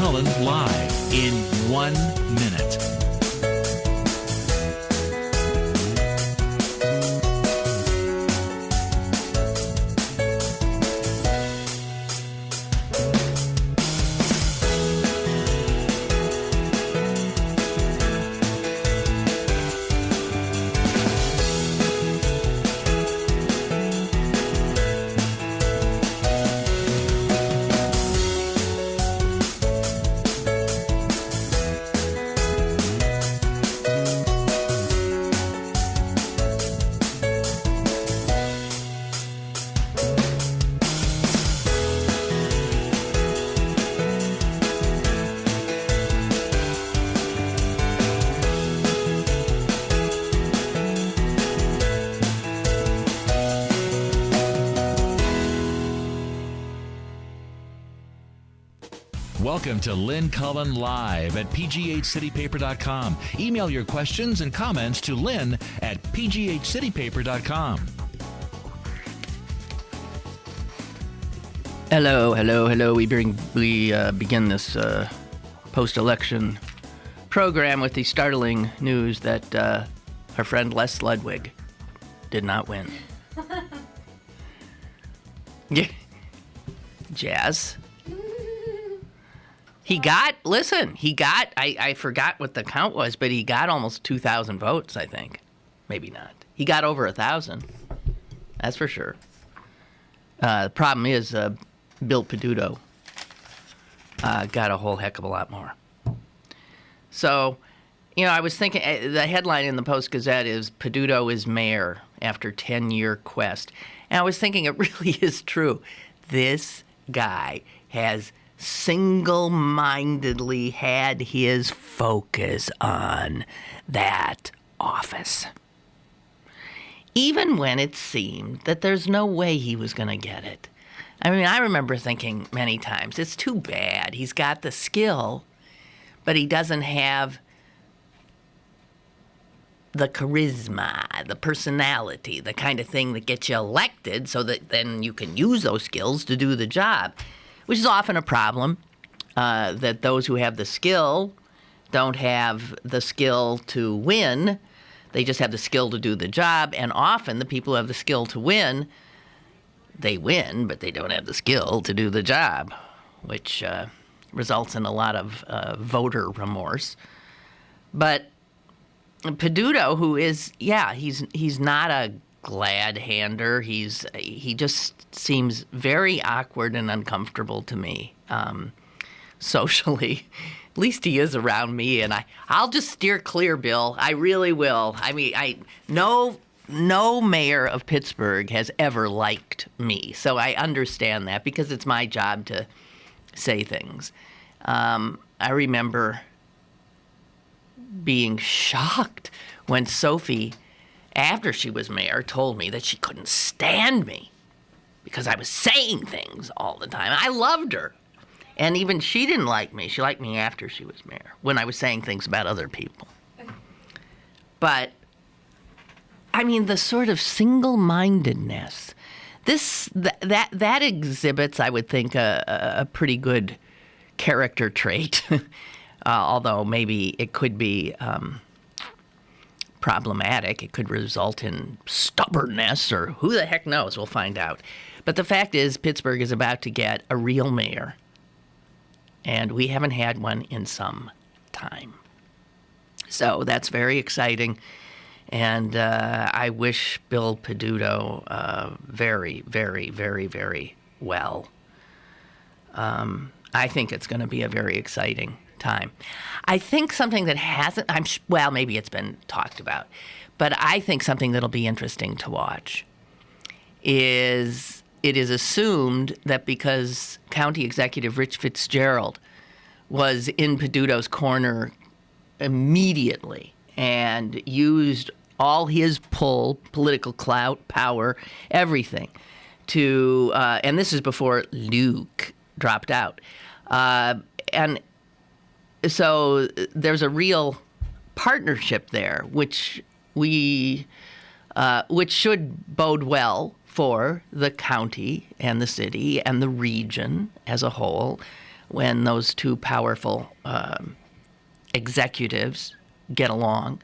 Cullen live in 1 minute. Welcome to Lynn Cullen Live at pghcitypaper.com. Email your questions and comments to Lynn at pghcitypaper.com. Hello. We begin this post-election program with the startling news that our friend Les Ludwig did not win. Jazz? He got, I forgot what the count was, but he got almost 2,000 votes, I think. Maybe not. He got over 1,000. That's for sure. The problem is Bill Peduto got a whole heck of a lot more. So, I was thinking, the headline in the Post-Gazette is, Peduto is mayor after 10-year quest. And I was thinking it really is true. This guy has single-mindedly had his focus on that office. Even when it seemed that there's no way he was going to get it. I mean, I remember thinking many times, it's too bad. He's got the skill, but he doesn't have the charisma, the personality, the kind of thing that gets you elected so that then you can use those skills to do the job. Which is often a problem, that those who have the skill don't have the skill to win. They just have the skill to do the job. And often the people who have the skill to win, they win, but they don't have the skill to do the job, which results in a lot of voter remorse. But Peduto, who is, he's not a glad hander. He just seems very awkward and uncomfortable to me, socially. At least he is around me, and I'll just steer clear, Bill. I really will. I mean, no mayor of Pittsburgh has ever liked me, so I understand that because it's my job to say things. I remember being shocked when Sophie, after she was mayor, told me that she couldn't stand me because I was saying things all the time. I loved her. And even she didn't like me. She liked me after she was mayor, when I was saying things about other people. But, I mean, the sort of single-mindedness, that exhibits, I would think, a pretty good character trait, although maybe it could be problematic. It could result in stubbornness, or who the heck knows. We'll find out. But the fact is, Pittsburgh is about to get a real mayor, and we haven't had one in some time. So that's very exciting, and I wish Bill Peduto very, very, very, very well. I think it's going to be a very exciting time. I think something that hasn't, maybe it's been talked about, but I think something that'll be interesting to watch is it is assumed that because County Executive Rich Fitzgerald was in Peduto's corner immediately and used all his political clout, power, everything to, and this is before Luke dropped out. And so there's a real partnership there, which should bode well for the county and the city and the region as a whole. when those two powerful executives get along.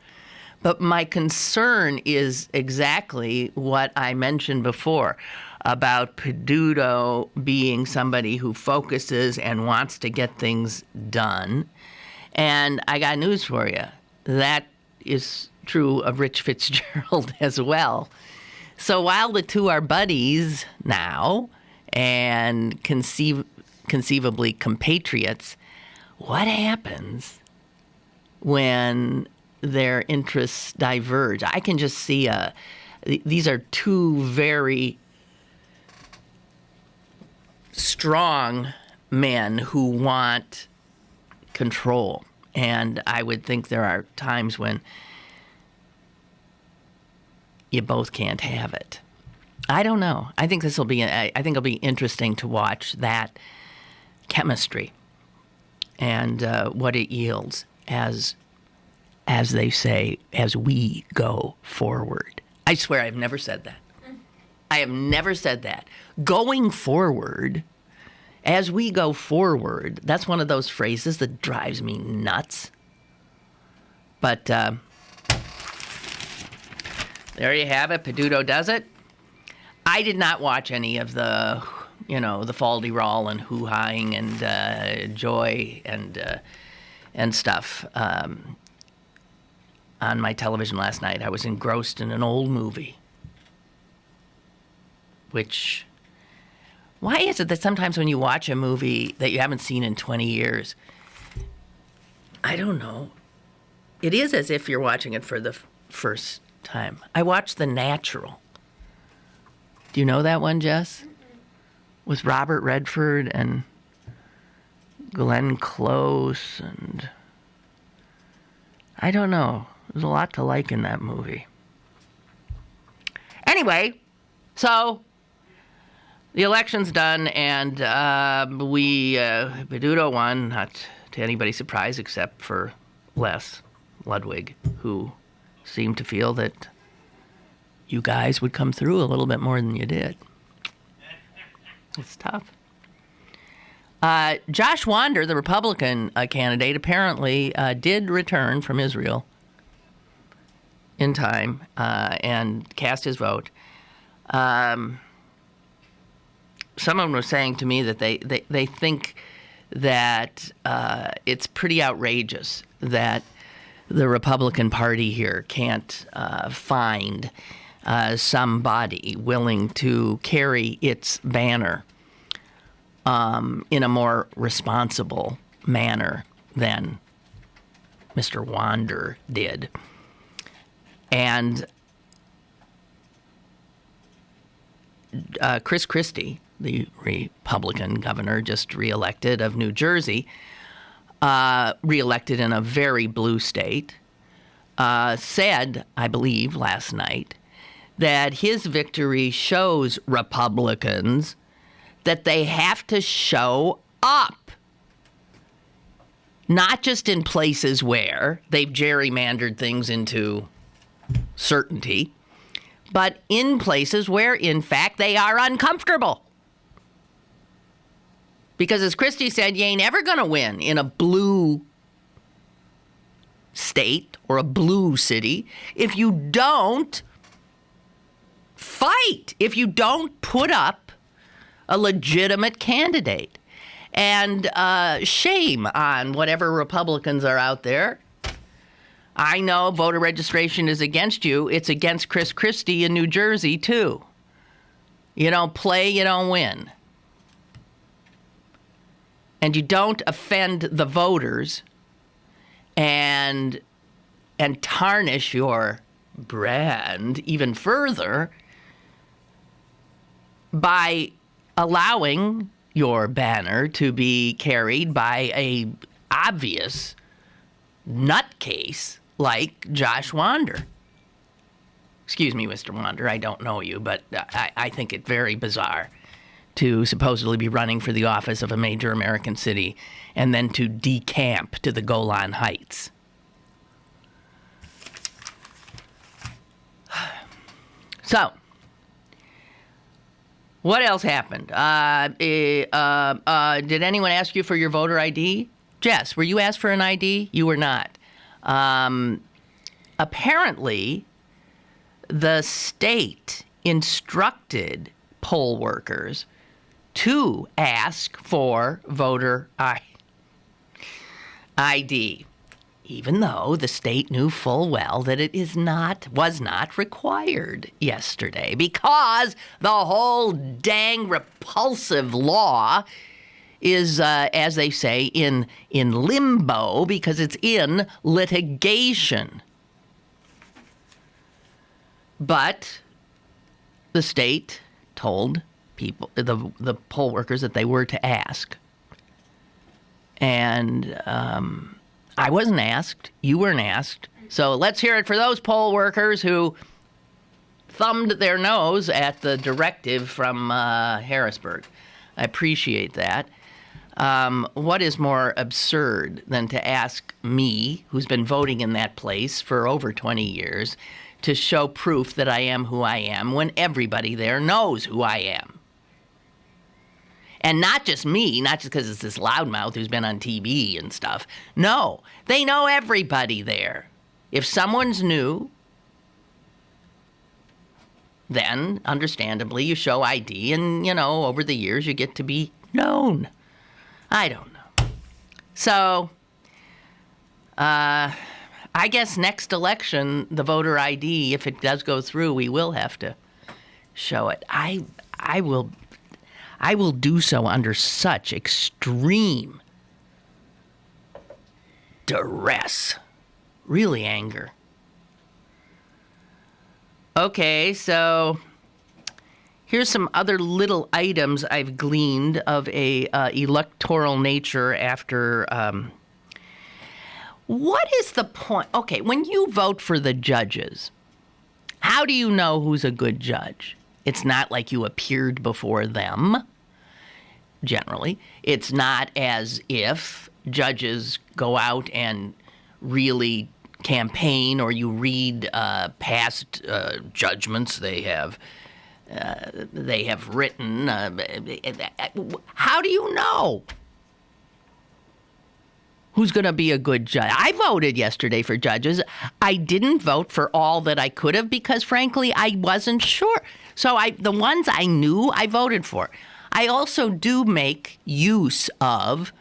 But my concern is exactly what I mentioned before about Peduto being somebody who focuses and wants to get things done. And I got news for you. That is true of Rich Fitzgerald as well. So while the two are buddies now and conceivably compatriots, what happens when their interests diverge? I can just see these are two very strong men who want control. And I would think there are times when you both can't have it. I don't know. I think it'll be interesting to watch that chemistry and what it yields as they say, as we go forward. I swear I've never said that. I have never said that. Going forward, as we go forward, that's one of those phrases that drives me nuts. But there you have it. Peduto does it. I did not watch any of the, the faldy-roll and hoo-haing and joy and stuff on my television last night. I was engrossed in an old movie. Why is it that sometimes when you watch a movie that you haven't seen in 20 years, I don't know, it is as if you're watching it for the first time. I watched The Natural. Do you know that one, Jess? With Robert Redford and Glenn Close and I don't know. There's a lot to like in that movie. Anyway, so the election's done, and Peduto won, not to anybody's surprise except for Les Ludwig, who seemed to feel that you guys would come through a little bit more than you did. It's tough. Josh Wander, the Republican candidate, apparently did return from Israel in time and cast his vote. Someone was saying to me that they think that it's pretty outrageous that the Republican Party here can't find somebody willing to carry its banner in a more responsible manner than Mr. Wander did. And Chris Christie, the Republican governor just reelected of New Jersey, reelected in a very blue state, said, I believe, last night, that his victory shows Republicans that they have to show up, not just in places where they've gerrymandered things into certainty, but in places where, in fact, they are uncomfortable. Because as Christie said, you ain't ever going to win in a blue state or a blue city if you don't fight, if you don't put up a legitimate candidate. And shame on whatever Republicans are out there. I know voter registration is against you. It's against Chris Christie in New Jersey, too. You don't play, you don't win. And you don't offend the voters and tarnish your brand even further by allowing your banner to be carried by a obvious nutcase like Josh Wander. Excuse me, Mr. Wander, I don't know you, but I think it very bizarre to supposedly be running for the office of a major American city and then to decamp to the Golan Heights. So, What else happened? Did anyone ask you for your voter ID? Jess, were you asked for an ID? You were not. Apparently, the state instructed poll workers to ask for voter ID, even though the state knew full well that it was not required yesterday, because the whole dang repulsive law is, as they say, in limbo because it's in litigation. But the state told people, the poll workers, that they were to ask. And I wasn't asked. You weren't asked. So let's hear it for those poll workers who thumbed their nose at the directive from Harrisburg. I appreciate that. What is more absurd than to ask me, who's been voting in that place for over 20 years, to show proof that I am who I am when everybody there knows who I am? And not just me, not just because it's this loudmouth who's been on TV and stuff. No, they know everybody there. If someone's new, then, understandably, you show ID, and, over the years you get to be known. I don't know. So, I guess next election, the voter ID, if it does go through, we will have to show it. I will do so under such extreme duress. Really anger. Okay, so here's some other little items I've gleaned of a electoral nature after. What is the point? Okay, when you vote for the judges, how do you know who's a good judge? It's not like you appeared before them, generally. It's not as if judges go out and really campaign, or you read past judgments they have written. How do you know who's going to be a good judge? I voted yesterday for judges. I didn't vote for all that I could have because, frankly, I wasn't sure. So the ones I knew, I voted for. I also do make use of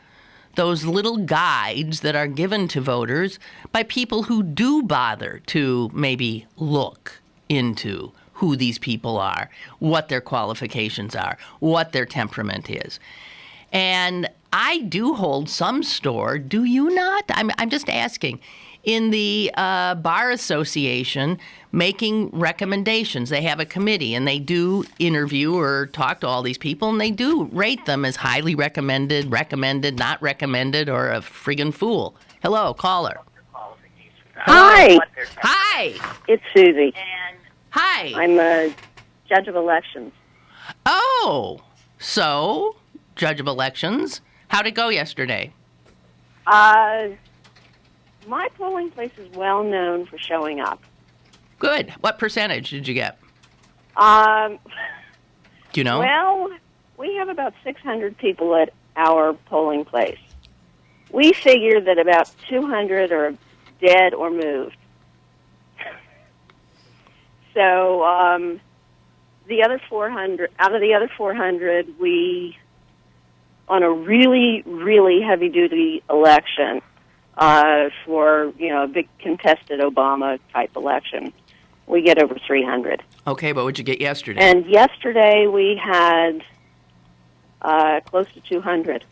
those little guides that are given to voters by people who do bother to maybe look into who these people are, what their qualifications are, what their temperament is. And I do hold some store, do you not? I'm just asking. In the Bar Association, making recommendations. They have a committee, and they do interview or talk to all these people, and they do rate them as highly recommended, not recommended, or a friggin' fool. Hello, caller. Hi. Hi. It's Susie. Hi. I'm a judge of elections. Oh, so judge of elections. How'd it go yesterday? My polling place is well known for showing up. Good. What percentage did you get? Do you know? Well, we have about 600 people at our polling place. We figure that about 200 are dead or moved. So the other 400, out of the other 400, we, on a really, really heavy-duty election, for, a big contested Obama-type election, we get over 300. Okay, but what'd you get yesterday? And yesterday we had close to 200.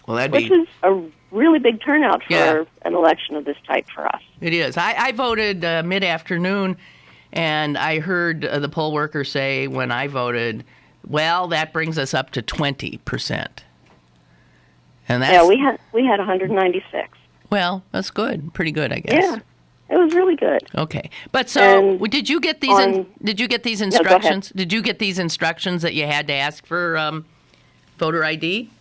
Well, which is a really big turnout for an election of this type for us. It is. I voted mid-afternoon, and I heard the poll worker say when I voted, well, that brings us up to 20%. And that's, we had 196. Well, that's good. Pretty good, I guess. Yeah, it was really good. Okay, but so And did you get these? Did you get these instructions? No, did you get these instructions that you had to ask for voter ID?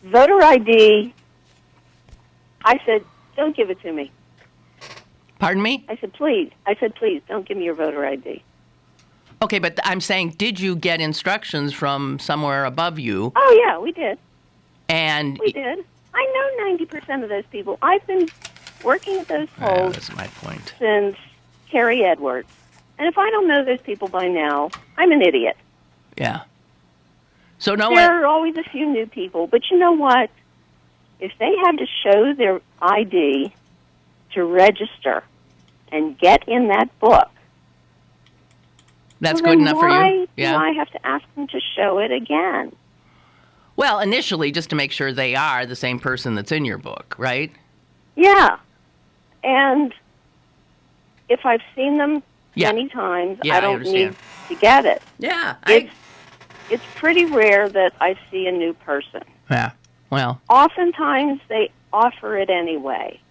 Voter ID. I said, don't give it to me. Pardon me? I said, please. Don't give me your voter ID. Okay, but I'm saying, did you get instructions from somewhere above you? Oh, yeah, we did. And we did. I know 90% of those people. I've been working at those polls that's my point. since Carrie Edwards. And if I don't know those people by now, I'm an idiot. Yeah. So there are always a few new people. But you know what? If they had to show their ID to register and get in that book, that's good enough for you? Why do I have to ask them to show it again? Well, initially, just to make sure they are the same person that's in your book, right? Yeah. And if I've seen them many times, I don't need to get it. Yeah. It's pretty rare that I see a new person. Yeah. Well. Oftentimes, they offer it anyway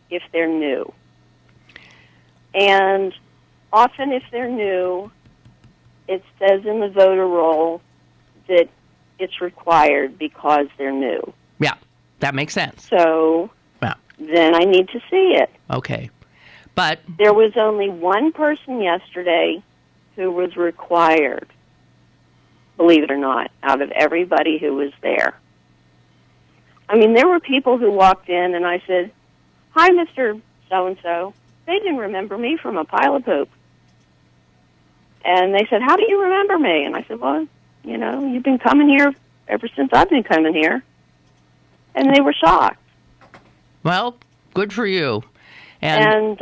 if they're new. And often, if they're new, it says in the voter roll that it's required because they're new. Yeah, that makes sense. So then I need to see it. Okay. But there was only one person yesterday who was required, believe it or not, out of everybody who was there. I mean, there were people who walked in and I said, "Hi, Mr. So-and-so." They didn't remember me from a pile of poop. And they said, "How do you remember me?" And I said, "Well, you know, you've been coming here ever since I've been coming here." And they were shocked. Well, good for you. And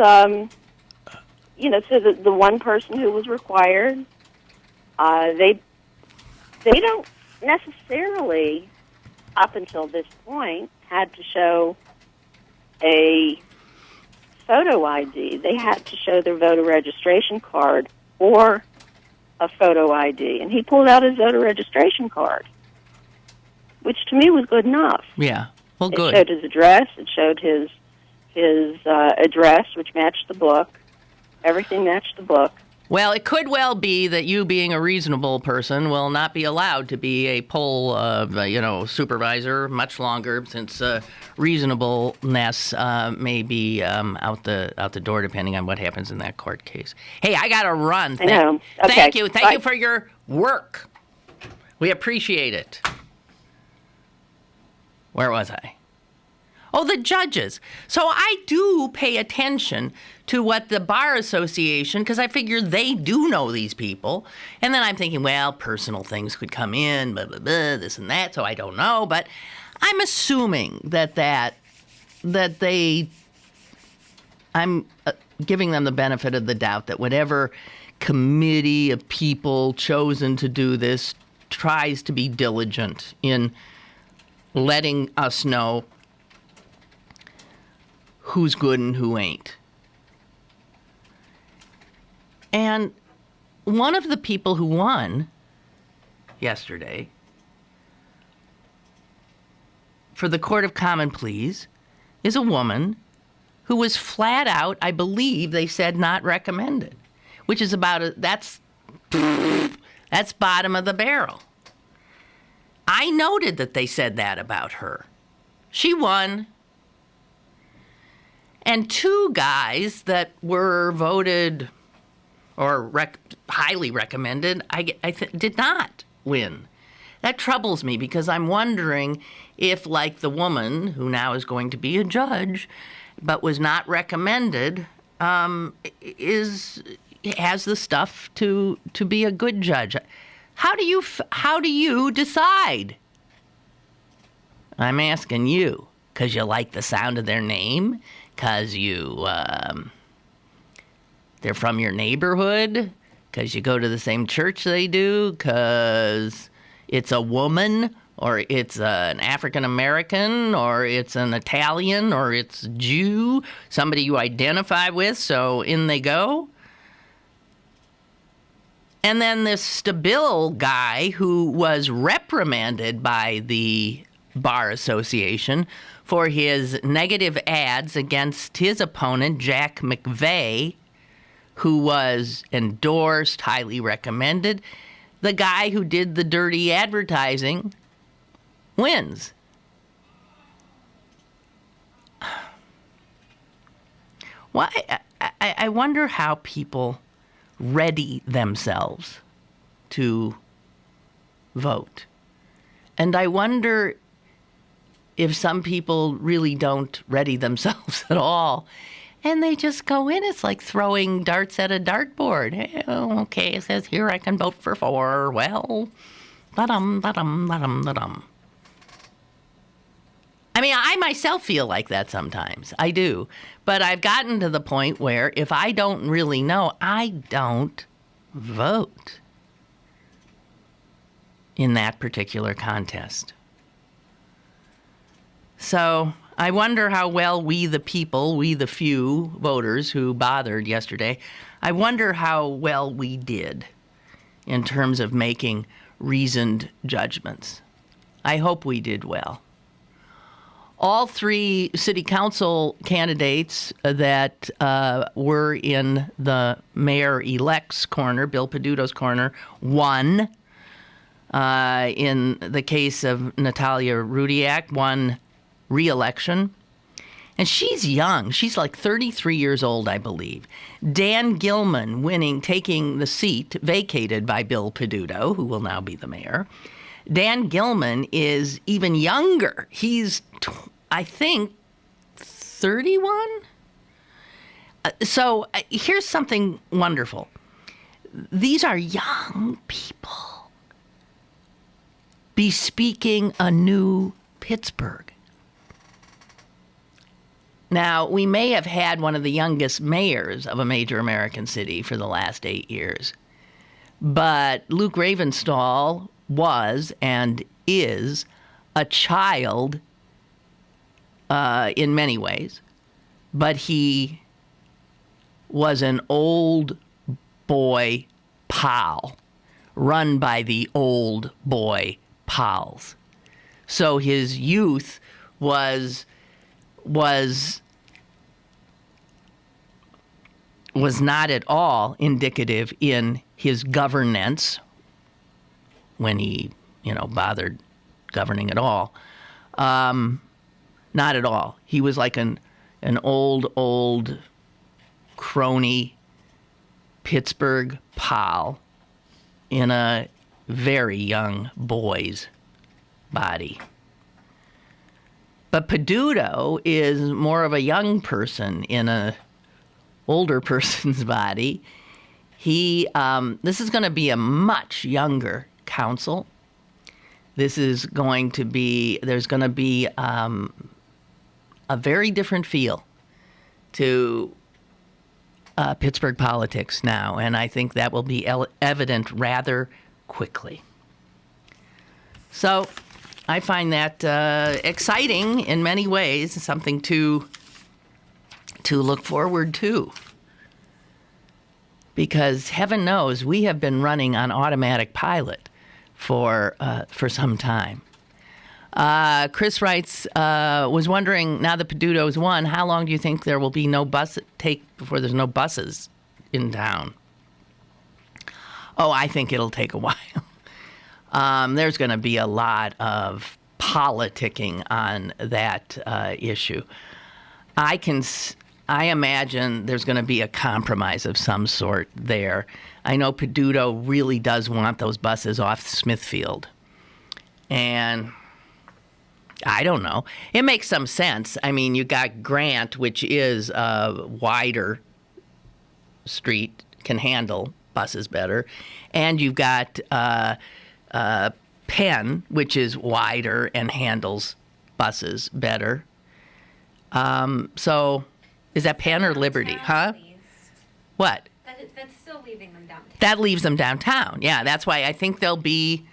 you know, so the one person who was required, they don't necessarily, up until this point, had to show a photo ID. They had to show their voter registration card or a photo ID. And he pulled out his voter registration card, which to me was good enough. Yeah, well, good. It showed his address. It showed his address, which matched the book. Everything matched the book. Well, it could well be that you, being a reasonable person, will not be allowed to be a poll, supervisor much longer, since reasonableness may be out the door, depending on what happens in that court case. Hey, I got to run. I know. Okay. Thank you. Thank you for your work. We appreciate it. Where was I? Oh, the judges. So I do pay attention to what the Bar Association, because I figure they do know these people. And then I'm thinking, well, personal things could come in, blah, blah, blah, this and that, so I don't know. But I'm assuming I'm giving them the benefit of the doubt that whatever committee of people chosen to do this tries to be diligent in letting us know who's good and who ain't. And one of the people who won yesterday for the Court of Common Pleas is a woman who was flat out, I believe they said, not recommended, which is that's bottom of the barrel. I noted that they said that about her. She won. And two guys that were voted or highly recommended, did not win. That troubles me because I'm wondering if, like the woman who now is going to be a judge, but was not recommended, has the stuff to be a good judge. How do you decide? I'm asking you, because you like the sound of their name. Because they're from your neighborhood, because you go to the same church they do, because it's a woman, or it's an African American, or it's an Italian, or it's Jew, somebody you identify with, so in they go. And then this Stabile guy who was reprimanded by the Bar Association for his negative ads against his opponent, Jack McVeigh, who was endorsed, highly recommended. The guy who did the dirty advertising wins. Why? I wonder how people ready themselves to vote. And I wonder if some people really don't ready themselves at all, and they just go in. It's like throwing darts at a dartboard. Okay, it says here I can vote for 4. Well, da-dum, da-dum, da-dum, da-dum. I mean, I myself feel like that sometimes. I do. But I've gotten to the point where if I don't really know, I don't vote in that particular contest. So I wonder how well we the people, we the few voters who bothered yesterday, I wonder how well we did in terms of making reasoned judgments. I hope we did well. All 3 city council candidates that were in the mayor-elect's corner, Bill Peduto's corner, won. In the case of Natalia Rudiak, won re-election. And she's young. She's like 33 years old, I believe. Dan Gilman taking the seat vacated by Bill Peduto, who will now be the mayor. Dan Gilman is even younger. He's, I think, 31? So here's something wonderful. These are young people bespeaking a new Pittsburgh. Now, we may have had one of the youngest mayors of a major American city for the last 8 years, but Luke Ravenstahl was and is a child in many ways, but he was an old boy pal run by the old boy pals. So his youth was not at all indicative in his governance when he, bothered governing at all. Not at all. He was like an old crony Pittsburgh pal in a very young boy's body. But Peduto is more of a young person in a older person's body. This is going to be a much younger council. There's going to be a very different feel to Pittsburgh politics now, and I think that will be evident rather quickly. So I find that exciting in many ways, something to look forward to. Because heaven knows we have been running on automatic pilot for some time. Chris writes, was wondering, now that Peduto's won, how long do you think there will be before there's no buses in town? Oh, I think it'll take a while. There's going to be a lot of politicking on that issue. I imagine there's going to be a compromise of some sort there. I know Peduto really does want those buses off Smithfield. And I don't know. It makes some sense. I mean, you got Grant, which is a wider street, can handle buses better. And you've got Penn, which is wider and handles buses better. So is that Penn or Liberty? Huh? What? That's still leaving them downtown. That leaves them downtown. Yeah, that's why I think they'll be...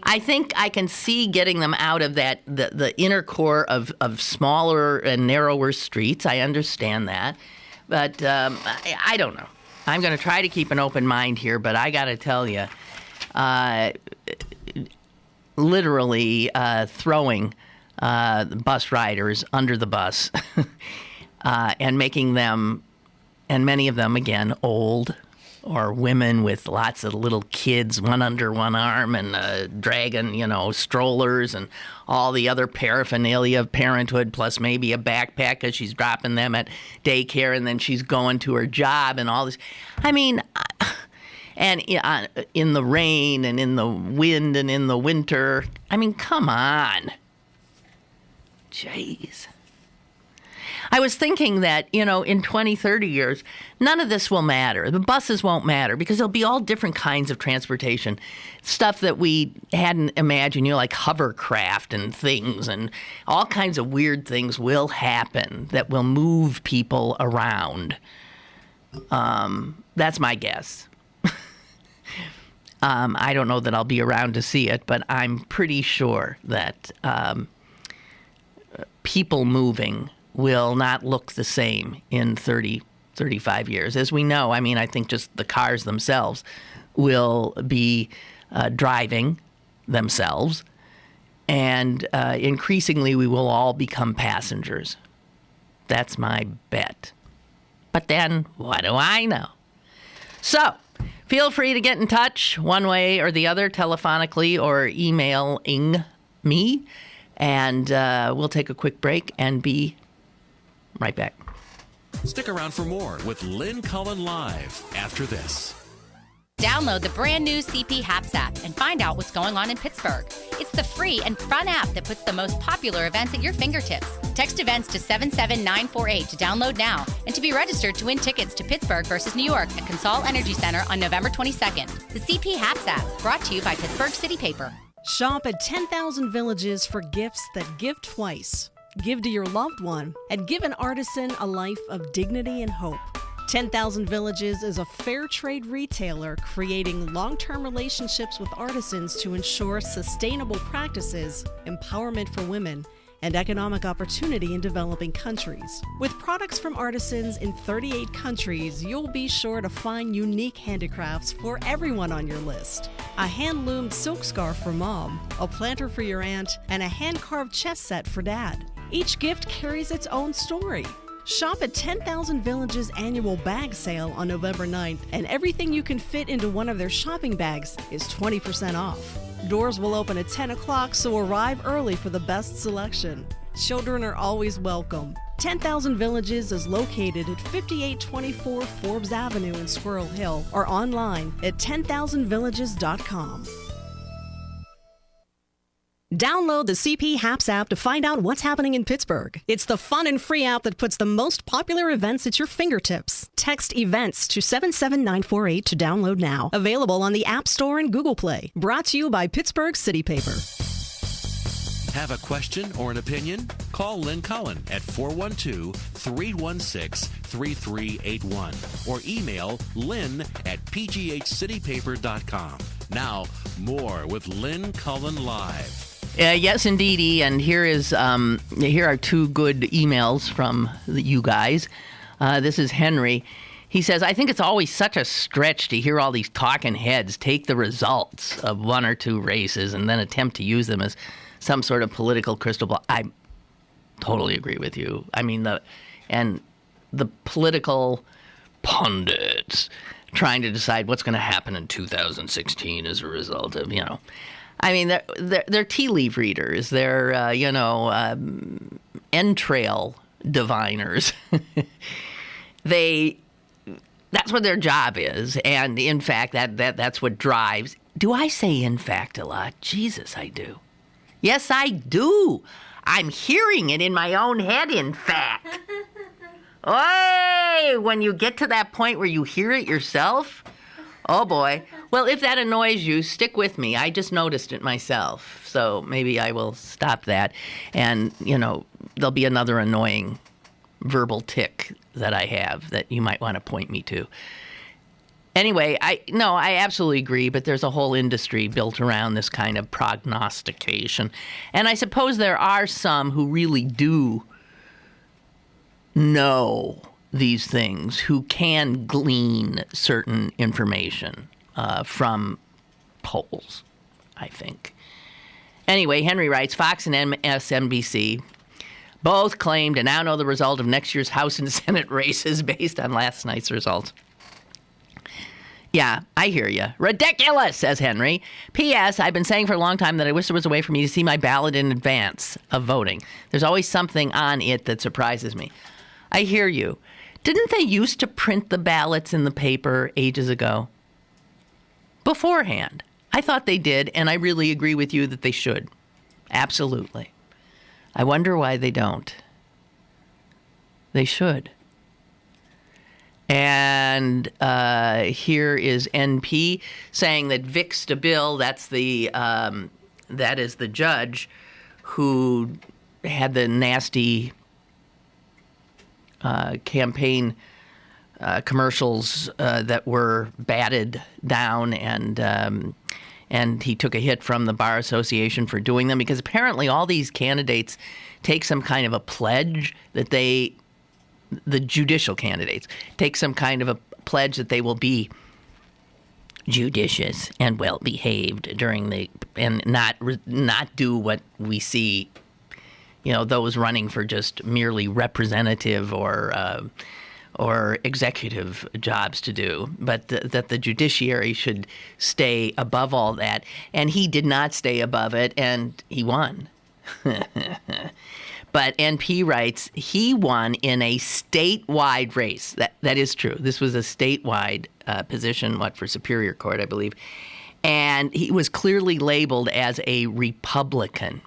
I think I can see getting them out of that the inner core of smaller and narrower streets. I understand that. But I don't know. I'm going to try to keep an open mind here, but I got to tell you, literally throwing bus riders under the bus and making them, and many of them, again, old, or women with lots of little kids, one under one arm, and dragging, strollers and all the other paraphernalia of parenthood, plus maybe a backpack because she's dropping them at daycare and then she's going to her job and all this. I mean, And in the rain and in the wind and in the winter. I mean, come on. Jeez. I was thinking that, in 20, 30 years, none of this will matter. The buses won't matter because there'll be all different kinds of transportation. Stuff that we hadn't imagined, like hovercraft and things, and all kinds of weird things will happen that will move people around. That's my guess. I don't know that I'll be around to see it, but I'm pretty sure that people moving will not look the same in 30, 35 years. As we know, I think just the cars themselves will be driving themselves, and increasingly we will all become passengers. That's my bet. But then, what do I know? So, feel free to get in touch one way or the other, telephonically or emailing me. And we'll take a quick break and be right back. Stick around for more with Lynn Cullen Live after this. Download the brand new CP Haps app and find out what's going on in Pittsburgh. It's the free and fun app that puts the most popular events at your fingertips. Text events to 77948 to download now and to be registered to win tickets to Pittsburgh versus New York at Consol Energy Center on November 22nd. The CP Haps app, brought to you by Pittsburgh City Paper. Shop at 10,000 Villages for gifts that give twice. Give to your loved one and give an artisan a life of dignity and hope. 10,000 Villages is a fair trade retailer creating long-term relationships with artisans to ensure sustainable practices, empowerment for women, and economic opportunity in developing countries. With products from artisans in 38 countries, you'll be sure to find unique handicrafts for everyone on your list. A hand-loomed silk scarf for mom, a planter for your aunt, and a hand-carved chess set for dad. Each gift carries its own story. Shop at 10,000 Villages' annual bag sale on November 9th, and everything you can fit into one of their shopping bags is 20% off. Doors will open at 10 o'clock, so arrive early for the best selection. Children are always welcome. 10,000 Villages is located at 5824 Forbes Avenue in Squirrel Hill, or online at 10,000villages.com. Download the CP Haps app to find out what's happening in Pittsburgh. It's the fun and free app that puts the most popular events at your fingertips. Text events to 77948 to download now. Available on the App Store and Google Play. Brought to you by Pittsburgh City Paper. Have a question or an opinion? Call Lynn Cullen at 412-316-3381 or email lynn@pghcitypaper.com. Now, more with Lynn Cullen Live. Yes, indeedy, and here are two good emails from you guys. This is Henry. He says, I think it's always such a stretch to hear all these talking heads take the results of one or two races and then attempt to use them as some sort of political crystal ball. I totally agree with you. I mean, the political pundits trying to decide what's going to happen in 2016 as a result of, I mean, they're tea leaf readers. They're, entrail diviners. That's what their job is. And in fact, that's what drives. Do I say in fact a lot? Jesus, I do. Yes, I do. I'm hearing it in my own head, in fact. Oy, when you get to that point where you hear it yourself, oh boy. Well, if that annoys you, stick with me. I just noticed it myself. So maybe I will stop that. And, there'll be another annoying verbal tick that I have that you might want to point me to. Anyway, I absolutely agree, but there's a whole industry built around this kind of prognostication. And I suppose there are some who really do know these things, who can glean certain information from polls, I think. Anyway, Henry writes, Fox and MSNBC both claim to now know the result of next year's House and Senate races based on last night's results. Yeah, I hear you. Ridiculous, says Henry. P.S. I've been saying for a long time that I wish there was a way for me to see my ballot in advance of voting. There's always something on it that surprises me. I hear you. Didn't they used to print the ballots in the paper ages ago? beforehand. I thought they did, and I really agree with you that they should. Absolutely. I wonder why they don't. They should. And here is NP saying that Vic Stabile, that is the judge who had the nasty campaign commercials that were batted down, and he took a hit from the Bar Association for doing them, because apparently all these candidates take some kind of a pledge that the judicial candidates take some kind of a pledge that they will be judicious and well behaved and not do what we see, those running for just merely representative or executive jobs to do, but that the judiciary should stay above all that. And he did not stay above it, and he won. But NP writes, he won in a statewide race. That is true. This was a statewide position, for Superior Court, I believe. And he was clearly labeled as a Republican.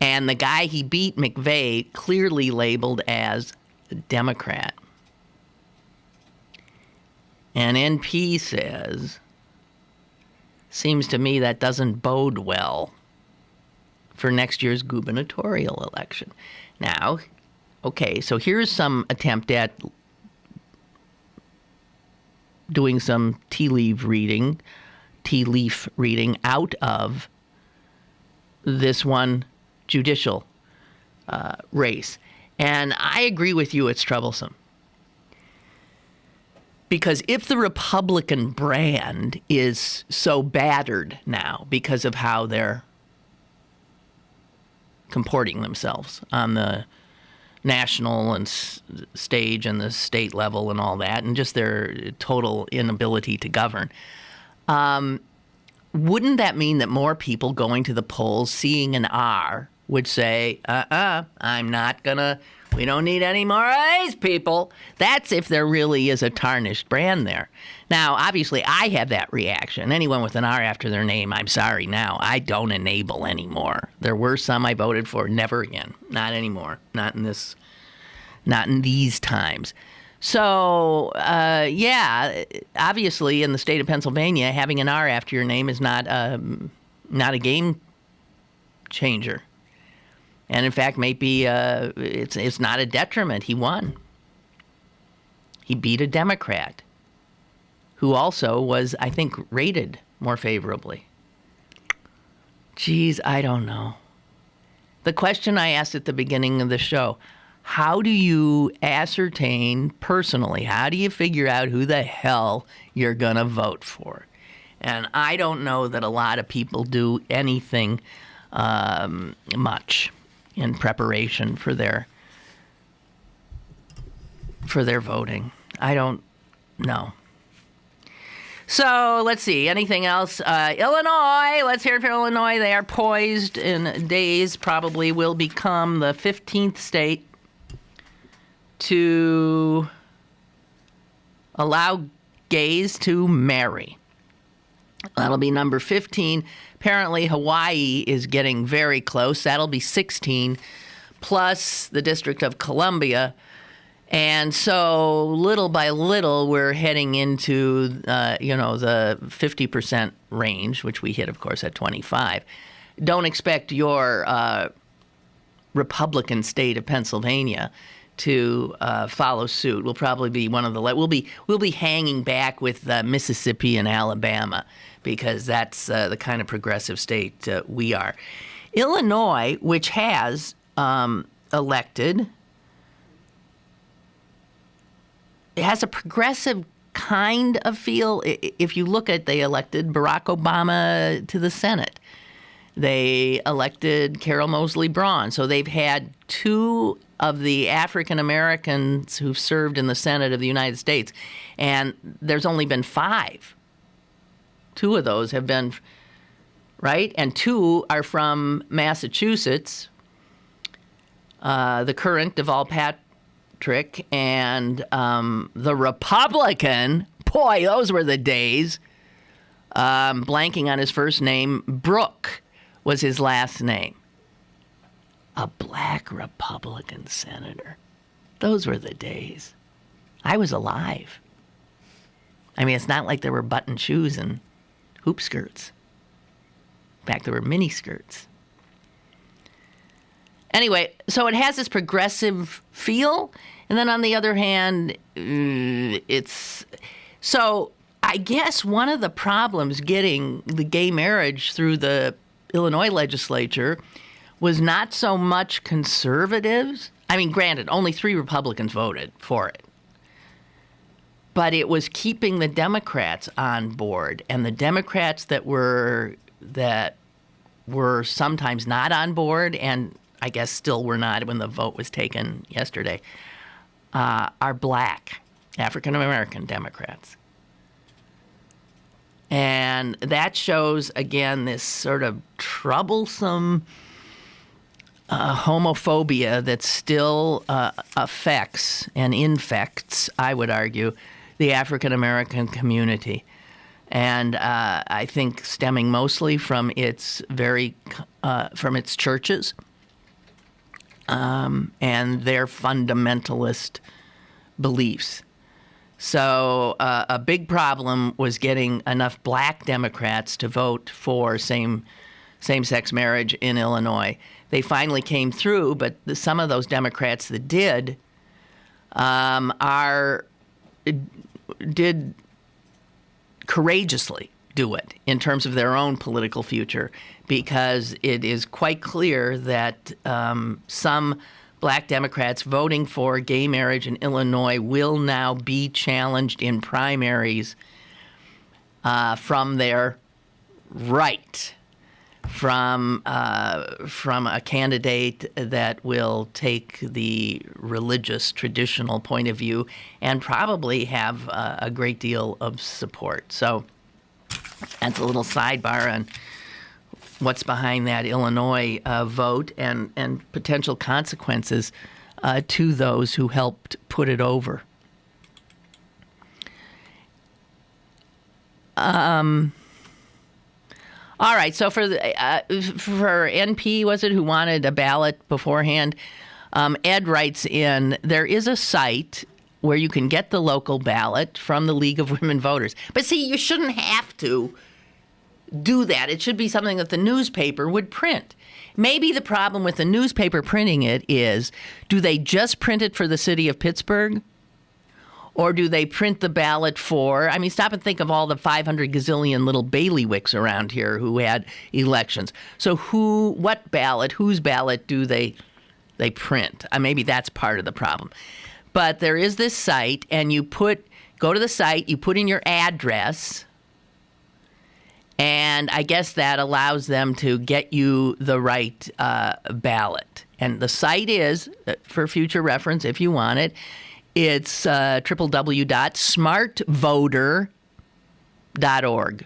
And the guy he beat, McVeigh, clearly labeled as a Democrat. And NP says, seems to me that doesn't bode well for next year's gubernatorial election. Now, okay, so here's some attempt at doing some tea leaf reading out of this one judicial race. And I agree with you, it's troublesome. Because if the Republican brand is so battered now because of how they're comporting themselves on the national and stage and the state level and all that, and just their total inability to govern, wouldn't that mean that more people going to the polls seeing an R would say, I'm not gonna, we don't need any more of these people? That's if there really is a tarnished brand there. Now, obviously, I have that reaction. Anyone with an R after their name, I'm sorry now, I don't enable anymore. There were some I voted for, never again. Not anymore. Not in these times. So, obviously, in the state of Pennsylvania, having an R after your name is not a game changer. And in fact, maybe it's not a detriment. He won. He beat a Democrat who also was, I think, rated more favorably. Geez, I don't know. The question I asked at the beginning of the show, how do you ascertain personally, how do you figure out who the hell you're going to vote for? And I don't know that a lot of people do anything much in preparation for their voting. I don't know. So let's see. Anything else? Illinois. Let's hear it for Illinois. They are poised in days, probably will become the 15th state to allow gays to marry. That'll be number 15. Apparently, Hawaii is getting very close. That'll be 16, plus the District of Columbia. And so little by little, we're heading into, the 50% range, which we hit, of course, at 25. Don't expect your Republican state of Pennsylvania to follow suit. We'll probably be one of the we'll be hanging back with Mississippi and Alabama, because that's the kind of progressive state we are. Illinois, which has elected. It has a progressive kind of feel. If you look at, they elected Barack Obama to the Senate. They elected Carol Moseley Braun. So they've had two of the African Americans who've served in the Senate of the United States. And there's only been 5. 2 of those have been, right? And 2 are from Massachusetts. The current, Deval Patrick, and the Republican, boy, those were the days, blanking on his first name, Brooke was his last name. A black Republican senator. Those were the days. I was alive. I mean, it's not like there were button shoes and hoop skirts. In fact, there were mini skirts. Anyway, so it has this progressive feel, and then on the other hand, it's... So I guess one of the problems getting the gay marriage through the Illinois legislature was not so much conservatives. I mean, granted, only 3 Republicans voted for it. But it was keeping the Democrats on board, and the Democrats that were sometimes not on board, and I guess still were not when the vote was taken yesterday, are black, African-American Democrats. And that shows, again, this sort of troublesome homophobia that still affects and infects, I would argue, the African-American community. And I think stemming mostly from its churches and their fundamentalist beliefs. So a big problem was getting enough black Democrats to vote for same-sex marriage in Illinois. They finally came through, but some of those Democrats that did did courageously do it in terms of their own political future, because it is quite clear that some black Democrats voting for gay marriage in Illinois will now be challenged in primaries from their right, from a candidate that will take the religious, traditional point of view and probably have a great deal of support. So that's a little sidebar on what's behind that Illinois vote and potential consequences to those who helped put it over. All right, so for NP, was it, who wanted a ballot beforehand, Ed writes in, there is a site where you can get the local ballot from the League of Women Voters. But see, you shouldn't have to do that. It should be something that the newspaper would print. Maybe the problem with the newspaper printing it is, do they just print it for the city of Pittsburgh? Or do they print the ballot for, I mean, stop and think of all the 500 gazillion little bailiwicks around here who had elections. So whose ballot do they print? Maybe that's part of the problem. But there is this site, and go to the site, you put in your address, and I guess that allows them to get you the right ballot. And the site is, for future reference if you want it, it's www.smartvoter.org.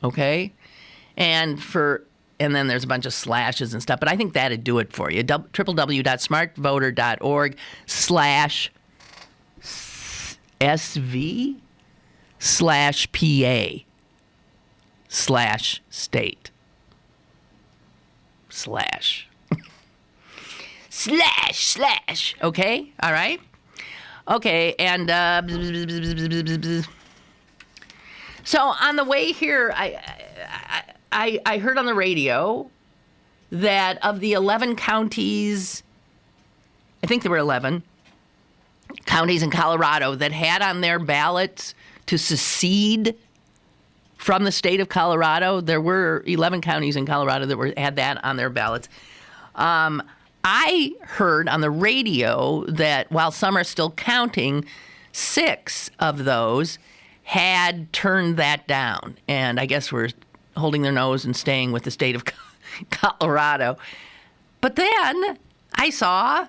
Okay? And then there's a bunch of slashes and stuff, but I think that'd do it for you. www.smartvoter.org/SV/PA/state. // Okay? All right? Okay, and so on the way here, I heard on the radio that of the 11 counties, I think there were 11 counties in Colorado that had on their ballots to secede from the state of Colorado. There were 11 counties in Colorado that had that on their ballots. I heard on the radio that while some are still counting, 6 of those had turned that down. And I guess we're holding their nose and staying with the state of Colorado. But then I saw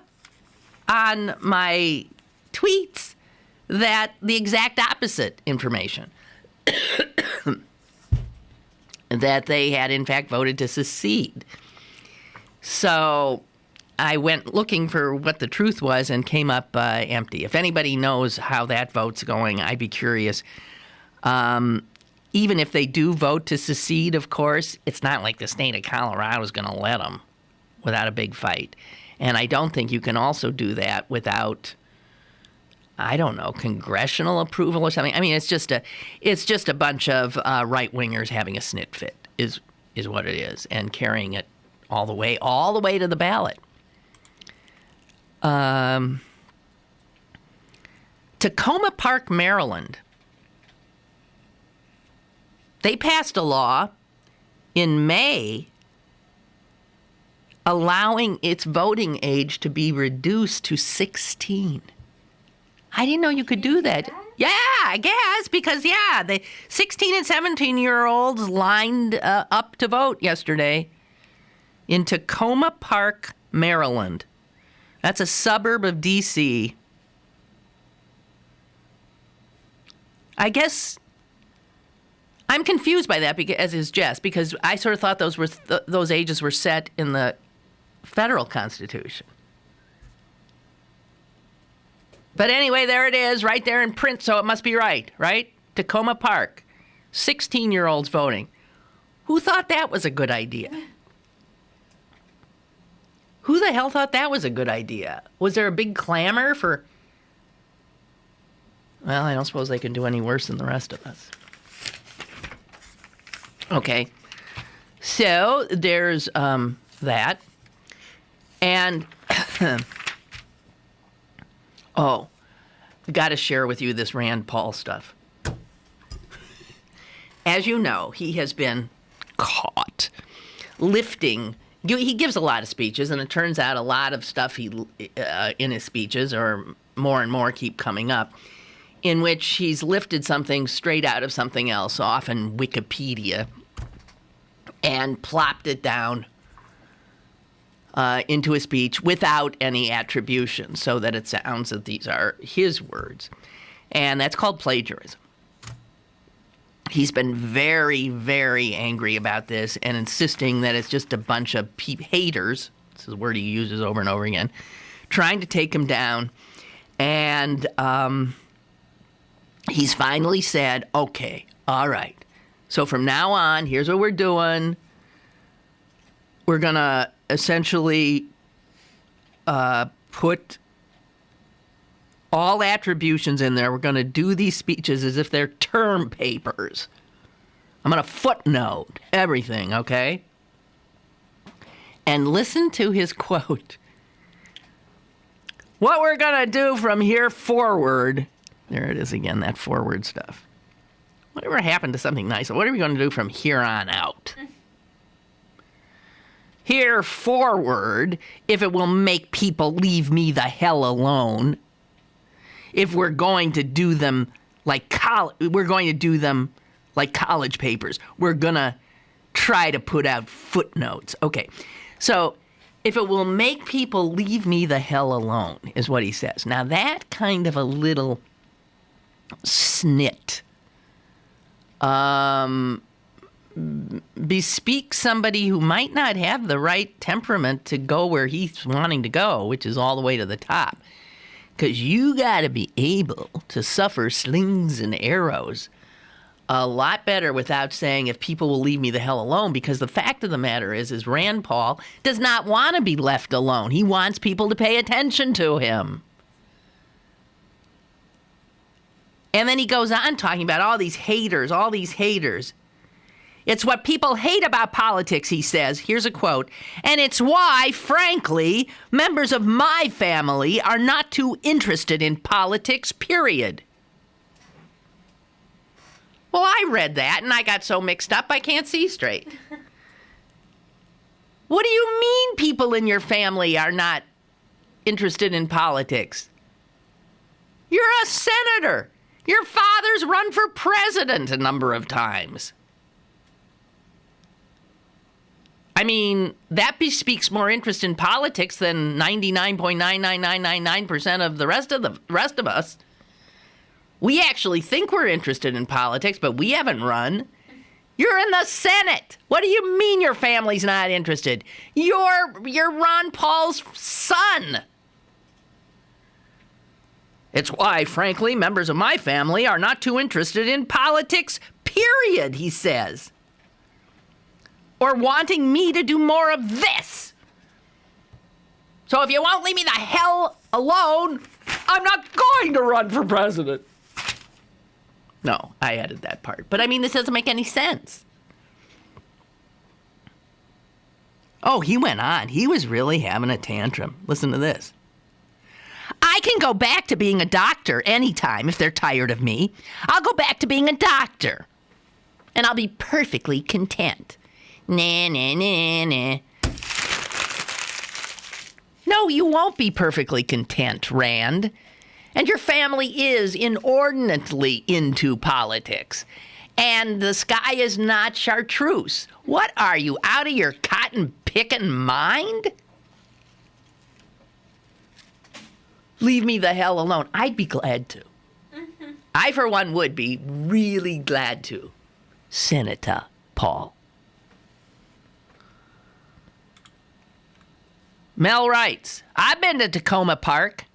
on my tweets that the exact opposite information, that they had in fact voted to secede. So I went looking for what the truth was and came up empty. If anybody knows how that vote's going, I'd be curious. even if they do vote to secede, of course, it's not like the state of Colorado is going to let them without a big fight. And I don't think you can also do that without, I don't know, congressional approval or something. I mean, it's just a bunch of right-wingers having a snit fit is what it is, and carrying it all the way to the ballot. Tacoma Park, Maryland. They passed a law in May allowing its voting age to be reduced to 16. I didn't know you could do that. Yeah, I guess, because, the 16 and 17-year-olds lined up to vote yesterday in Tacoma Park, Maryland. That's a suburb of D.C. I guess I'm confused by that, because, as is Jess, because I sort of thought those ages were set in the federal Constitution. But anyway, there it is, right there in print, so it must be right? Tacoma Park, 16-year-olds voting. Who thought that was a good idea? Who the hell thought that was a good idea? Was there a big clamor for... Well, I don't suppose they can do any worse than the rest of us. Okay, so there's that. And, I got to share with you this Rand Paul stuff. As you know, he has been caught lifting. He gives a lot of speeches, and it turns out a lot of stuff in his speeches, or more and more, keep coming up, in which he's lifted something straight out of something else, often Wikipedia, and plopped it down into a speech without any attribution, so that it sounds that these are his words. And that's called plagiarism. He's been very, very angry about this and insisting that it's just a bunch of haters, this is a word he uses over and over again, trying to take him down. And he's finally said, okay, all right. So from now on, here's what we're doing. We're going to essentially put all attributions in there. We're going to do these speeches as if they're term papers. I'm going to footnote everything, okay? And listen to his quote. What we're going to do from here forward, there it is again, that forward stuff. Whatever happened to something nice? What are we going to do from here on out? Here forward, if it will make people leave me the hell alone, if we're going to do them like college papers, we're going to try to put out footnotes. Okay, so if it will make people leave me the hell alone, is what he says. Now that kind of a little snit bespeaks somebody who might not have the right temperament to go where he's wanting to go, which is all the way to the top. Because you got to be able to suffer slings and arrows a lot better without saying, if people will leave me the hell alone, because the fact of the matter is Rand Paul does not want to be left alone. He wants people to pay attention to him. And then he goes on talking about all these haters. It's what people hate about politics, he says. Here's a quote. And it's why, frankly, members of my family are not too interested in politics, period. Well, I read that and I got so mixed up I can't see straight. What do you mean people in your family are not interested in politics? You're a senator. Your father's run for president a number of times. I mean, that bespeaks more interest in politics than 99.99999% of the rest of us. We actually think we're interested in politics, but we haven't run. You're in the Senate. What do you mean your family's not interested? You're Ron Paul's son. It's why, frankly, members of my family are not too interested in politics, period, he says. Or wanting me to do more of this. So if you won't leave me the hell alone, I'm not going to run for president. No, I added that part. But I mean, this doesn't make any sense. Oh, he went on. He was really having a tantrum. Listen to this. I can go back to being a doctor anytime if they're tired of me. I'll go back to being a doctor. And I'll be perfectly content. Nah, nah, nah, nah. No, you won't be perfectly content, Rand. And your family is inordinately into politics. And the sky is not chartreuse. What are you, out of your cotton-picking mind? Leave me the hell alone. I'd be glad to. Mm-hmm. I, for one, would be really glad to. Senator Paul. Mel writes, I've been to Tacoma Park.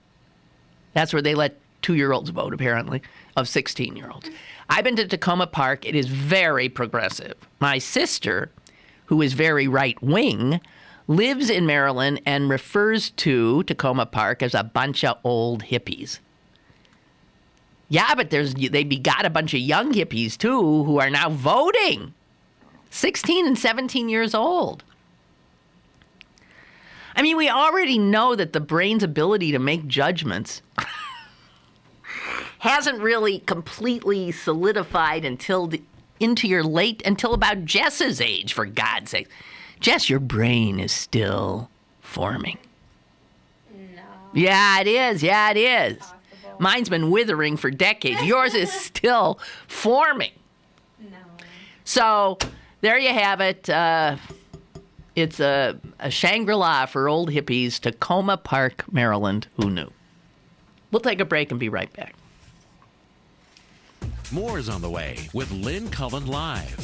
That's where they let 2-year-olds vote, apparently, of 16-year-olds. I've been to Tacoma Park. It is very progressive. My sister, who is very right-wing, lives in Maryland and refers to Tacoma Park as a bunch of old hippies. Yeah, but they begot a bunch of young hippies, too, who are now voting. 16 and 17 years old. I mean, we already know that the brain's ability to make judgments hasn't really completely solidified until about Jess's age, for God's sake. Jess, your brain is still forming. No. Yeah, it is. Yeah, it is. Possible. Mine's been withering for decades. Yours is still forming. No. So there you have it. It's a Shangri-La for old hippies, Tacoma Park, Maryland. Who knew? We'll take a break and be right back. More is on the way with Lynn Cullen Live.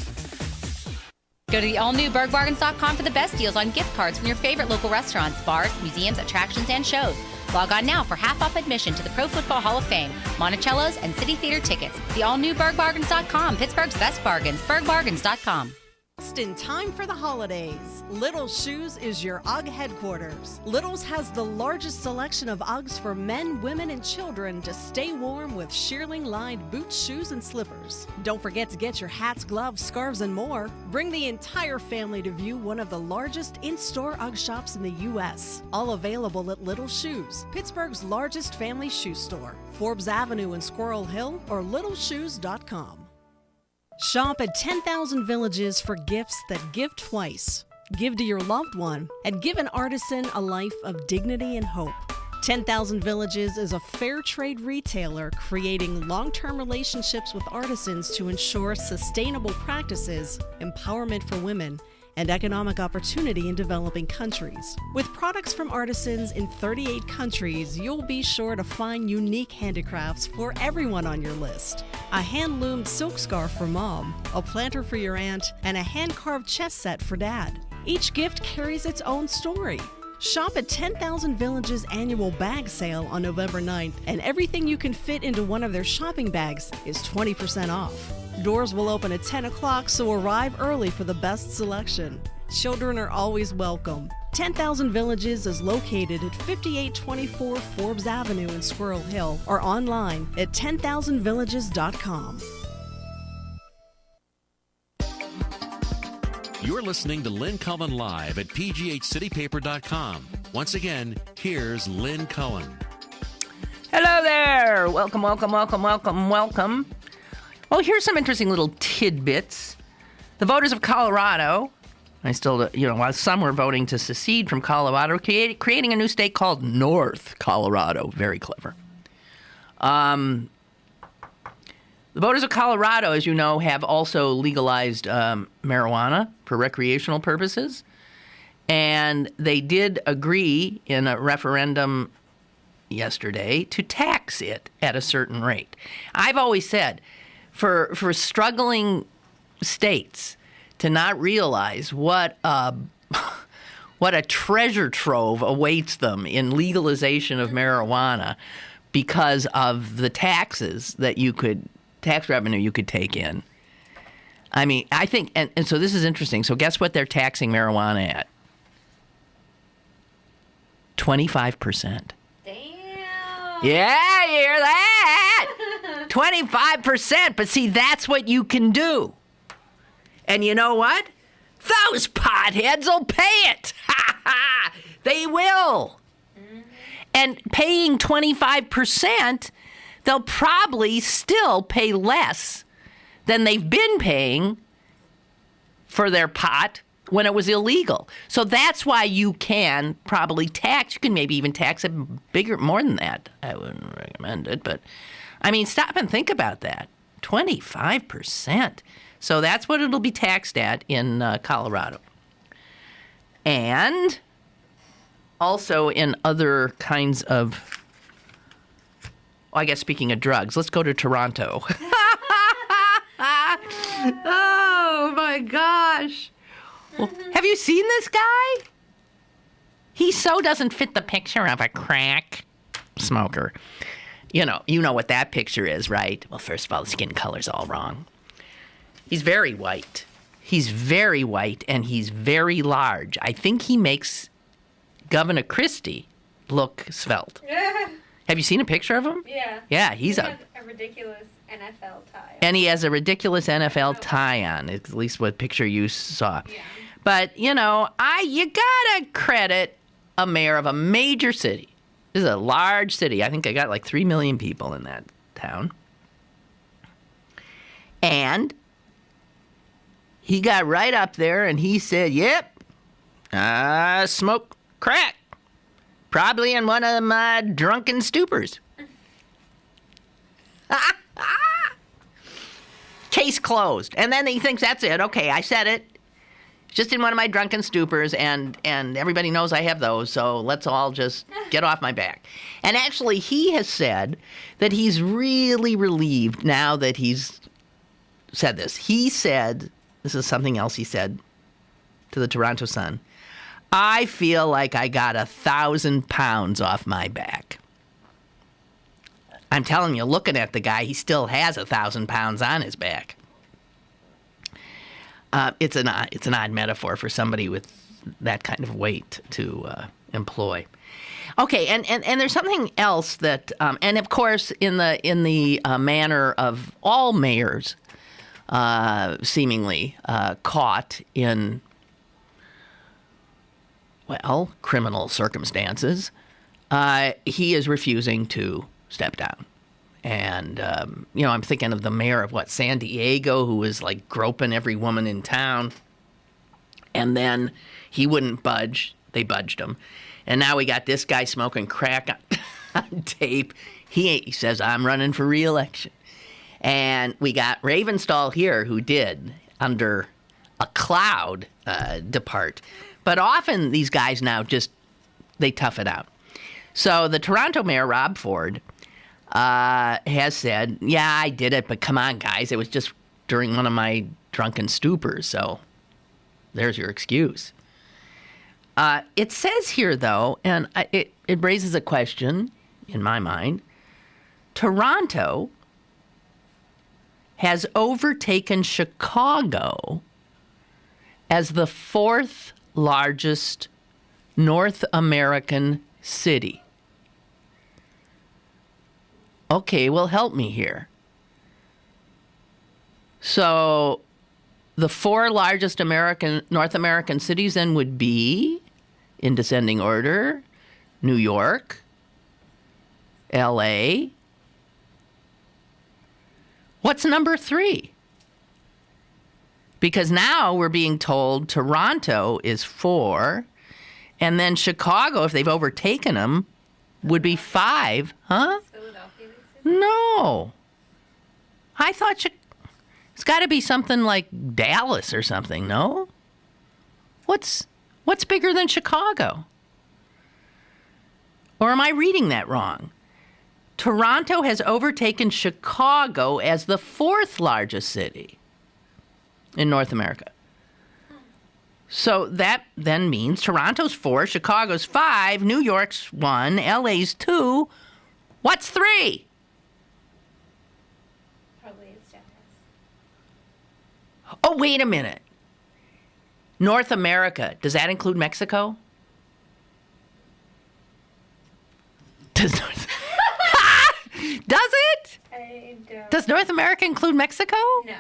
Go to the all-new BergBargains.com for the best deals on gift cards from your favorite local restaurants, bars, museums, attractions, and shows. Log on now for half-off admission to the Pro Football Hall of Fame, Monticello's, and City Theater tickets. The all-new BergBargains.com, Pittsburgh's best bargains, BergBargains.com. Just in time for the holidays, Little's Shoes is your UGG headquarters. Little's has the largest selection of UGGs for men, women, and children to stay warm with shearling-lined boots, shoes, and slippers. Don't forget to get your hats, gloves, scarves, and more. Bring the entire family to view one of the largest in-store UGG shops in the U.S. All available at Little's Shoes, Pittsburgh's largest family shoe store. Forbes Avenue in Squirrel Hill or littleshoes.com. Shop at 10,000 Villages for gifts that give twice. Give to your loved one and give an artisan a life of dignity and hope. 10,000 Villages is a fair trade retailer creating long-term relationships with artisans to ensure sustainable practices, empowerment for women, and economic opportunity in developing countries. With products from artisans in 38 countries, you'll be sure to find unique handicrafts for everyone on your list. A hand-loomed silk scarf for mom, a planter for your aunt, and a hand-carved chess set for dad. Each gift carries its own story. Shop at 10,000 Villages' annual bag sale on November 9th, and everything you can fit into one of their shopping bags is 20% off. Doors will open at 10 o'clock, so arrive early for the best selection. Children are always welcome. 10,000 Villages is located at 5824 Forbes Avenue in Squirrel Hill or online at 10,000villages.com. You're listening to Lynn Cullen Live at pghcitypaper.com. Once again, here's Lynn Cullen. Hello there. Welcome, welcome, welcome, welcome, welcome. Well, here's some interesting little tidbits. The voters of Colorado, while some were voting to secede from Colorado, creating a new state called North Colorado. Very clever. The voters of Colorado, as you know, have also legalized marijuana for recreational purposes. And they did agree in a referendum yesterday to tax it at a certain rate. I've always said, for struggling states to not realize what a treasure trove awaits them in legalization of marijuana because of the tax revenue you could take in, I mean, I think, and so this is interesting. So guess what they're taxing marijuana at? 25%. Damn. Yeah, you hear that? 25%. But see, that's what you can do. And you know what? Those potheads will pay it. They will. And paying 25%, they'll probably still pay less than they've been paying for their pot when it was illegal. So that's why you can probably tax. You can maybe even tax it more than that. I wouldn't recommend it, but I mean, stop and think about that. 25%. So that's what it'll be taxed at in Colorado. And also in other kinds of, I guess speaking of drugs, let's go to Toronto. Oh, my gosh. Well, have you seen this guy? He so doesn't fit the picture of a crack smoker. You know what that picture is, right? Well, first of all, the skin color's all wrong. He's very white. He's very white, and he's very large. I think he makes Governor Christie look svelte. Have you seen a picture of him? Yeah. Yeah, he's a ridiculous NFL tie. And he has a ridiculous NFL tie on, at least what picture you saw. Yeah. But, you gotta credit a mayor of a major city. This is a large city. I think I got like 3 million people in that town. And he got right up there and he said, yep, I smoke crack. Probably in one of my drunken stupors. Case closed. And then he thinks that's it. Okay, I said it. Just in one of my drunken stupors, and everybody knows I have those, so let's all just get off my back. And actually, he has said that he's really relieved now that he's said this. He said, this is something else he said to the Toronto Sun, I feel like I got 1,000 pounds off my back. I'm telling you, looking at the guy, he still has 1,000 pounds on his back. It's an odd metaphor for somebody with that kind of weight to employ. Okay, and there's something else that, and of course, in the manner of all mayors, seemingly caught in, well, criminal circumstances, he is refusing to step down. And, I'm thinking of the mayor of, San Diego, who was, groping every woman in town. And then he wouldn't budge. They budged him. And now we got this guy smoking crack on tape. He says, I'm running for re-election. And we got Ravenstall here, who did, under a cloud, depart. But often these guys now they tough it out. So the Toronto mayor, Rob Ford, has said, yeah, I did it, but come on, guys, it was just during one of my drunken stupors, so there's your excuse. It says here, though, and it raises a question in my mind, Toronto has overtaken Chicago as the 4th largest North American city. Okay, well, help me here. So the 4 largest North American cities then would be, in descending order, New York, L.A. What's number 3? Because now we're being told Toronto is 4, and then Chicago, if they've overtaken them, would be 5, huh? No. I thought it's got to be something like Dallas or something, no? What's bigger than Chicago? Or am I reading that wrong? Toronto has overtaken Chicago as the 4th largest city in North America. So that then means Toronto's 4, Chicago's 5, New York's 1, LA's 2. What's 3? Oh, wait a minute. North America, does that include Mexico? Does it? I don't. Does North America include Mexico? No.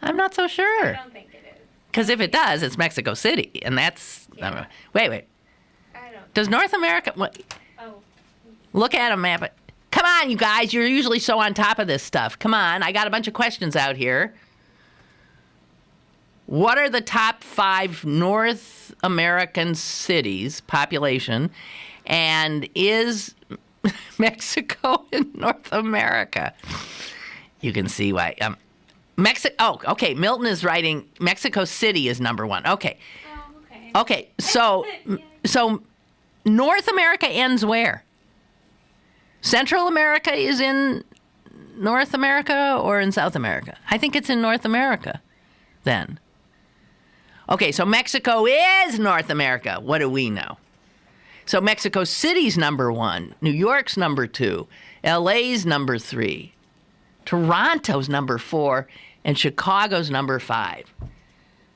I'm not so I sure. don't think it is. Because if it does, it's Mexico City, and that's Yeah. wait. I don't. Does North America? Oh. Look at a map. Come on, you guys. You're usually so on top of this stuff. Come on. I got a bunch of questions out here. What are the top 5 North American cities, population, and is Mexico in North America? You can see why. Oh, okay. Milton is writing Mexico City is number 1. Okay. Oh, okay. Okay. So North America ends where? Central America is in North America or in South America? I think it's in North America then. Okay, so Mexico is North America. What do we know? So Mexico City's number 1. New York's number 2. LA's number 3. Toronto's number 4. And Chicago's number 5.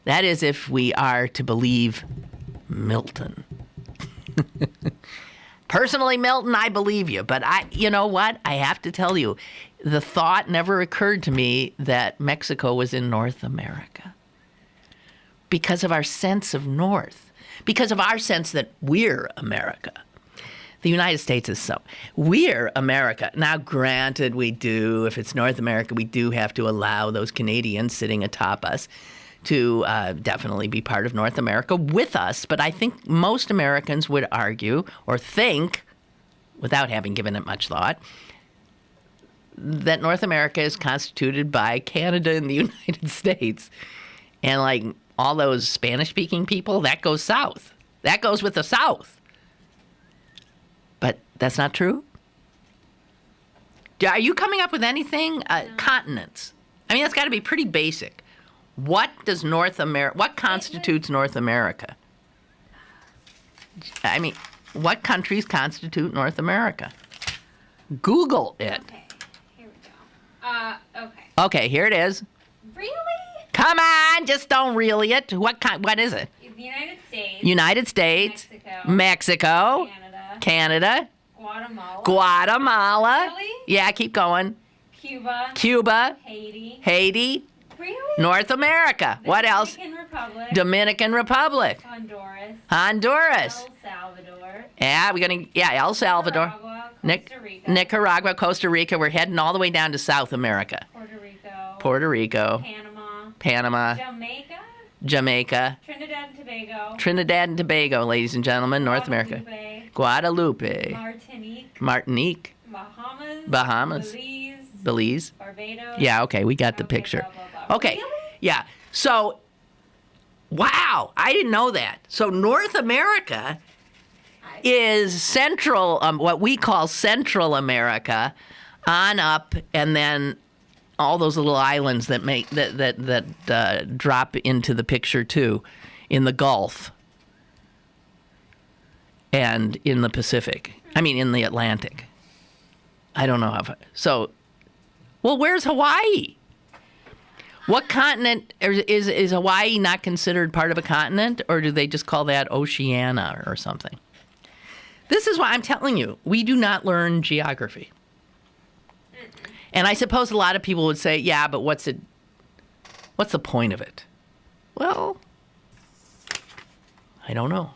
That is if we are to believe Milton. Personally, Milton, I believe you. But you know what? I have to tell you, the thought never occurred to me that Mexico was in North America. Because of our sense of North. Because of our sense that we're America. The United States is so. We're America. Now, granted, we do, if it's North America, we do have to allow those Canadians sitting atop us to definitely be part of North America with us. But I think most Americans would argue or think, without having given it much thought, that North America is constituted by Canada and the United States. And like all those Spanish-speaking people, that goes south. That goes with the South. But that's not true? Are you coming up with anything? No. Continents. I mean, that's got to be pretty basic. What constitutes North America? I mean, what countries constitute North America? Google it. Okay, here we go. Okay. Okay, here it is. Really? Come on, just don't really it. What is it? The United States. United States. Mexico. Canada. Guatemala. Really? Yeah, keep going. Cuba. Haiti. Really? North America. What else? Dominican Republic. Honduras. El Salvador. Yeah, El Salvador. Nicaragua, Costa Rica. We're heading all the way down to South America. Puerto Rico. Panama. Jamaica. Trinidad and Tobago, ladies and gentlemen, North America. Guadalupe. Martinique. Bahamas. Belize. Barbados. Yeah, okay, we got the picture. Blah, blah, blah. Okay, Really? yeah. So, wow, I didn't know that. So North America is central, what we call Central America, on up, and then all those little islands that make that drop into the picture too, in the Gulf and in the Pacific. I mean, in the Atlantic. I don't know how. So, well, where's Hawaii? What continent is Hawaii not considered part of a continent, or do they just call that Oceania or something? This is why I'm telling you, we do not learn geography. And I suppose a lot of people would say, yeah, but what's the point of it? Well, I don't know.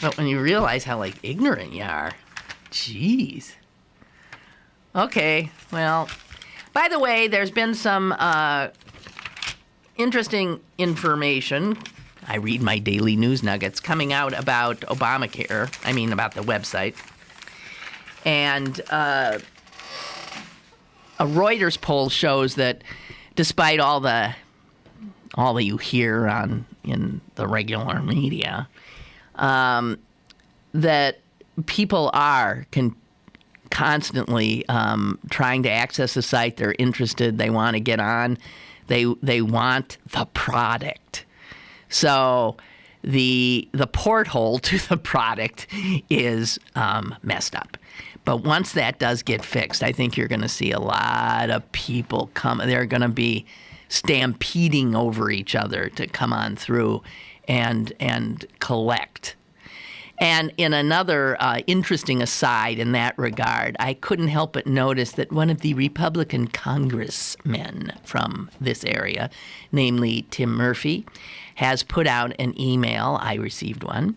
But when you realize how, ignorant you are, jeez. Okay, well, by the way, there's been some interesting information. I read my daily news nuggets coming out about Obamacare. I mean, about the website. And a Reuters poll shows that despite all that you hear in the regular media, that people are constantly trying to access the site. They're interested. They want to get on. They want the product. So the porthole to the product is messed up. But once that does get fixed, I think you're going to see a lot of people come. They're going to be stampeding over each other to come on through and collect. And in another interesting aside in that regard, I couldn't help but notice that one of the Republican congressmen from this area, namely Tim Murphy, has put out an email, I received one,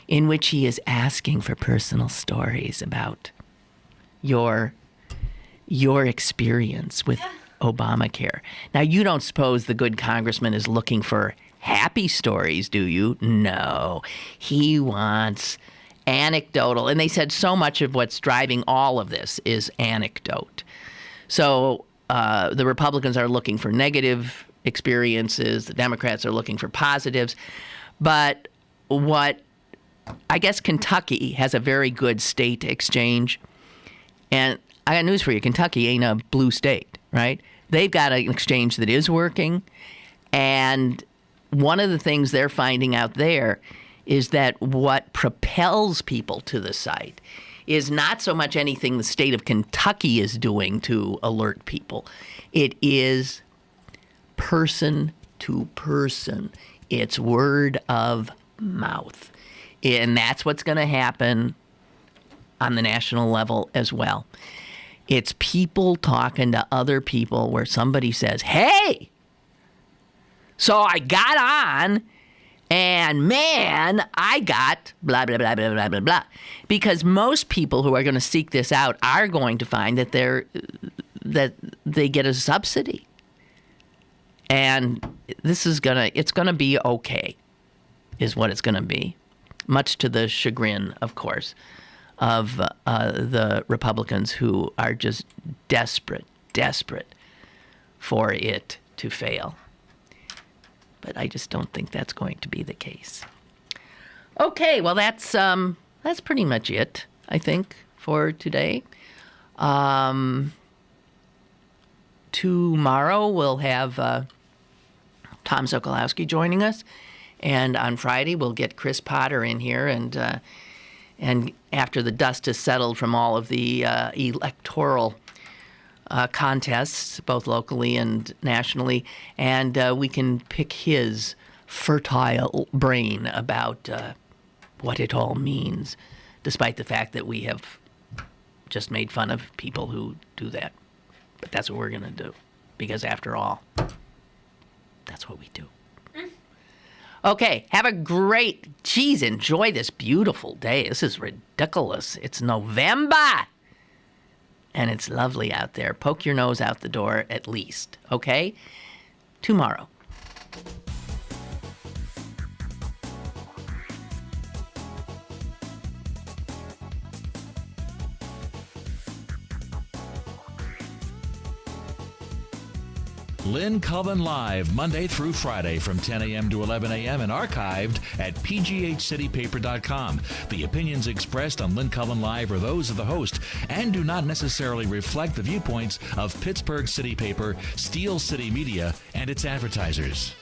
in which he is asking for personal stories about your experience with Obamacare. Now, you don't suppose the good congressman is looking for happy stories, do you? No. He wants anecdotal. And they said so much of what's driving all of this is anecdote. So the Republicans are looking for negative experiences. The Democrats are looking for positives. But I guess Kentucky has a very good state exchange. And I got news for you. Kentucky ain't a blue state, right? They've got an exchange that is working. And one of the things they're finding out there is that what propels people to the site is not so much anything the state of Kentucky is doing to alert people. It is person to person. It's word of mouth. And that's what's going to happen on the national level as well. It's people talking to other people where somebody says, hey, so I got on and man, I got blah, blah, blah, blah, blah, blah, blah. Because most people who are going to seek this out are going to find that they get a subsidy. And it's going to be okay, is what it's going to be. Much to the chagrin, of course, of the Republicans who are just desperate for it to fail. But I just don't think that's going to be the case. Okay, well, that's pretty much it, I think, for today. Tomorrow we'll have Tom Sokolowski joining us. And on Friday, we'll get Chris Potter in here, and after the dust has settled from all of the electoral contests, both locally and nationally, and we can pick his fertile brain about what it all means, despite the fact that we have just made fun of people who do that. But that's what we're going to do, because after all, that's what we do. Okay, have a enjoy this beautiful day. This is ridiculous. It's November, and it's lovely out there. Poke your nose out the door at least, okay? Tomorrow. Lynn Cullen Live, Monday through Friday from 10 a.m. to 11 a.m. and archived at pghcitypaper.com. The opinions expressed on Lynn Cullen Live are those of the host and do not necessarily reflect the viewpoints of Pittsburgh City Paper, Steel City Media, and its advertisers.